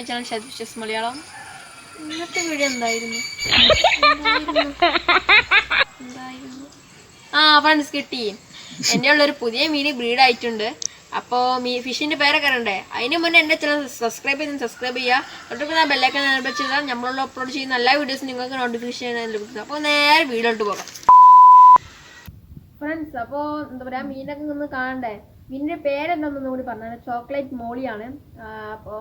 Channel ഷദ്വിഷസ് Malayalam. ഇന്നത്തെ video എന്തായിരുന്നു? Friends കിട്ടി. എൻ്റെ ഉള്ളൊരു പുതിയ മീൻ ബ്രീഡ് ആയിട്ടുണ്ട്. അപ്പോൾ ഫിഷിൻ്റെ പേരൊക്കെ അറിയണ്ടേ? അതിന് മുന്നേ എൻ്റെ ചാനൽ സബ്സ്ക്രൈബ് ചെയ്യുക. തൊട്ടൊക്കെ ഞാൻ ബെല്ലൈക്കൻ എനേബിൾ ചെയ്താൽ നമ്മളുള്ള അപ്ലോഡ് ചെയ്യുന്ന എല്ലാ വീഡിയോസും നിങ്ങൾക്ക് നോട്ടിഫിക്കേഷൻ ലഭിക്കുന്നത്. അപ്പോൾ നേരെ വീഡിയോട്ട് പോകാം ഫ്രണ്ട്സ്. അപ്പോൾ എന്താ പറയുക, മീനൊക്കെ ഒന്ന് കാണണ്ടേ? മീനിൻ്റെ പേരെന്താണെന്ന് കൂടി പറഞ്ഞാൽ ചോക്ലേറ്റ് മോളിയാണ്. അപ്പോൾ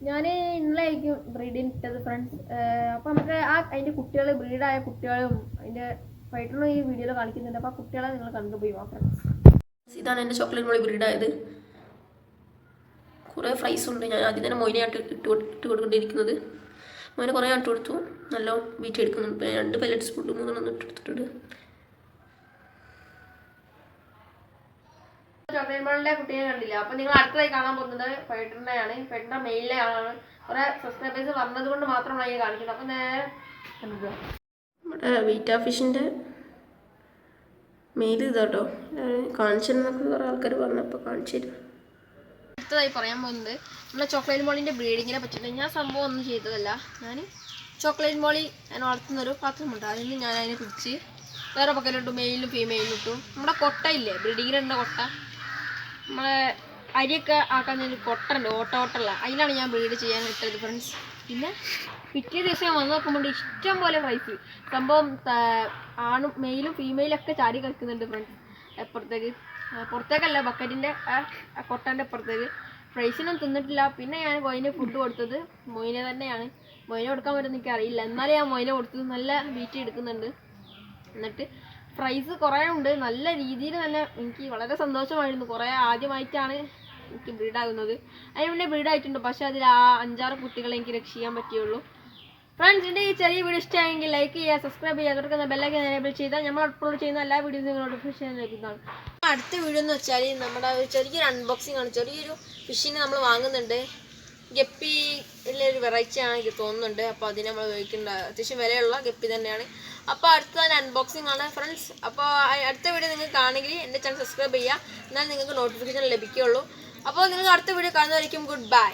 ഞാൻ ഇന്നലെയായിരിക്കും ബ്രീഡിന് ഇട്ടത് ഫ്രണ്ട്സ്. അപ്പോൾ നമുക്ക് അതിൻ്റെ കുട്ടികൾ ബ്രീഡായ കുട്ടികളും അതിൻ്റെ ഫൈറ്ററും ഈ വീഡിയോയിൽ കാണിക്കുന്നുണ്ട്. അപ്പോൾ ആ കുട്ടികളെ നിങ്ങൾ കണ്ടുപോയി ഫ്രണ്ട്സ്. ഇതാണ് എൻ്റെ ചോക്ലേറ്റ് മോളി ബ്രീഡായത്. കുറേ ഫ്രൈസ് ഉണ്ട്. ഞാൻ ആദ്യം തന്നെ മൊയിനായിട്ട് ഇട്ട് കൊടുക്കേണ്ടിയിരിക്കുന്നത്. മൊയിനെ കുറേ ഇട്ട് കൊടുത്തു. നല്ല വീറ്റ് എടുക്കുന്നുണ്ട്. 2 പൈലറ്റ് സ്പൂൺ 3 ഇട്ടെടുത്തിട്ടുണ്ട്. ചോക്ലേറ്റ് മോളിൻ്റെ കുട്ടീനെ കണ്ടില്ല. അപ്പോൾ നിങ്ങൾ അടുത്തതായി കാണാൻ പോകുന്നത് ഫൈറ്ററിൻ്റെയാണ്. ഫൈറ്ററിൻ്റെ മെയിലിലെ ആളാണ്. കുറേ സബ്സ്ക്രൈബേഴ്സ് വന്നത് കൊണ്ട് മാത്രമാണ് ഈ കാണിക്കുന്നത്. അപ്പോൾ നേരെ കണ്ടുക. നമ്മുടെ വീറ്റാ ഫിഷിൻ്റെ മെയിൽ ഇതാട്ടോ. കാണിച്ചെന്നൊക്കെ കുറേ ആൾക്കാർ പറഞ്ഞപ്പോൾ കാണിച്ചു തരും. അടുത്തതായി പറയാൻ പോകുന്നത് നമ്മളെ ചോക്ലേറ്റ് മോളിൻ്റെ ബ്രീഡിങ്ങിനെ പറ്റിയിട്ട്. ഞാൻ സംഭവം ഒന്നും ചെയ്തതല്ല. ഞാൻ ചോക്ലേറ്റ് മോളി ഞാൻ വളർത്തുന്നൊരു പാത്രമുണ്ട്. അതിൽ ഞാൻ അതിനെ പിടിച്ച് വേറെ പക്കലിട്ടു. മെയിലും ഫീമെയിലും ഇട്ടു. നമ്മുടെ കൊട്ട ഇല്ലേ, ബ്രീഡിങ്ങിലുണ്ട കൊട്ട, നമ്മളെ അരിയൊക്കെ ആക്കാൻ ഒരു കൊട്ട ഉണ്ട്, ഓട്ടമുള്ള. അതിലാണ് ഞാൻ ബ്രീഡ് ചെയ്യാൻ ഇട്ടത് ഫ്രണ്ട്സ്. പിന്നെ പിറ്റേ ദിവസം ഞാൻ വന്ന് നോക്കുമ്പോൾ ഇഷ്ടം പോലെ ഫ്രൈസ്. സംഭവം ആണും മെയിലും ഫീമെയിലും ഒക്കെ ചാടി കളിക്കുന്നുണ്ട് ഫ്രണ്ട്സ്. പുറത്തേക്കല്ല, ബക്കറ്റിൻ്റെ കൊട്ടൻ്റെ അപ്പുറത്തേക്ക്. ഫ്രൈസിനൊന്നും തിന്നിട്ടില്ല. പിന്നെ ഞാൻ മൊയിന് ഫുഡ് കൊടുത്തത് മൊയിനെ തന്നെയാണ്. മൊയിനെ കൊടുക്കാൻ പറ്റുമെന്ന് എനിക്കറിയില്ല. എന്നാലും ഞാൻ മൊയിനെ കൊടുത്തത് നല്ല ബീറ്റ് എടുക്കുന്നുണ്ട്. എന്നിട്ട് ഫ്രൈസ് കുറേ ഉണ്ട്. നല്ല രീതിയിൽ തന്നെ എനിക്ക് വളരെ സന്തോഷമായിരുന്നു. കുറേ ആദ്യമായിട്ടാണ് എനിക്ക് ബ്രീഡാകുന്നത്. അതിന് മുന്നേ ബ്രീഡായിട്ടുണ്ട്. പക്ഷേ അതിൽ 5-6 കുട്ടികളെ എനിക്ക് രക്ഷിക്കാൻ പറ്റുള്ളൂ. ഫ്രണ്ട്സ്, എൻ്റെ ഈ ചെറിയ വീഡിയോ ഇഷ്ടമായെങ്കിൽ ലൈക്ക് ചെയ്യുക, സബ്സ്ക്രൈബ് ചെയ്യുക, തുടക്കുന്ന ബെല്ലൈക്കൻ എനേബിൾ ചെയ്താൽ നമ്മൾ അപ്ലോഡ് ചെയ്യുന്ന എല്ലാ വീഡിയോസും നിങ്ങൾ നോട്ടിഫിക്കേഷൻ ലഭിക്കുന്നതാണ്. അടുത്ത വീഡിയോ എന്ന് വെച്ചാൽ നമ്മുടെ ഒരു ചെറിയൊരു അൺബോക്സിംഗ് ആണ്. ചെറിയൊരു ഫിഷിനെ നമ്മൾ വാങ്ങുന്നുണ്ട്. ഗപ്പി ഉള്ള ഒരു വെറൈറ്റിയാണ് എനിക്ക് തോന്നുന്നുണ്ട്. അപ്പോൾ അതിന് നമ്മൾ ഉപയോഗിക്കേണ്ട അത്യാവശ്യം വിലയുള്ള ഗപ്പി തന്നെയാണ്. അപ്പോൾ അടുത്ത അൺബോക്സിംഗ് ആണ് ഫ്രണ്ട്സ്. അപ്പോൾ അടുത്ത വീഡിയോ നിങ്ങൾക്ക് കാണുമെങ്കിൽ എൻ്റെ ചാനൽ സബ്സ്ക്രൈബ് ചെയ്യുക. എന്നാൽ നിങ്ങൾക്ക് നോട്ടിഫിക്കേഷൻ ലഭിക്കുകയുള്ളൂ. അപ്പോൾ നിങ്ങൾ അടുത്ത വീഡിയോ കാണുന്നതായിരിക്കും. Good bye.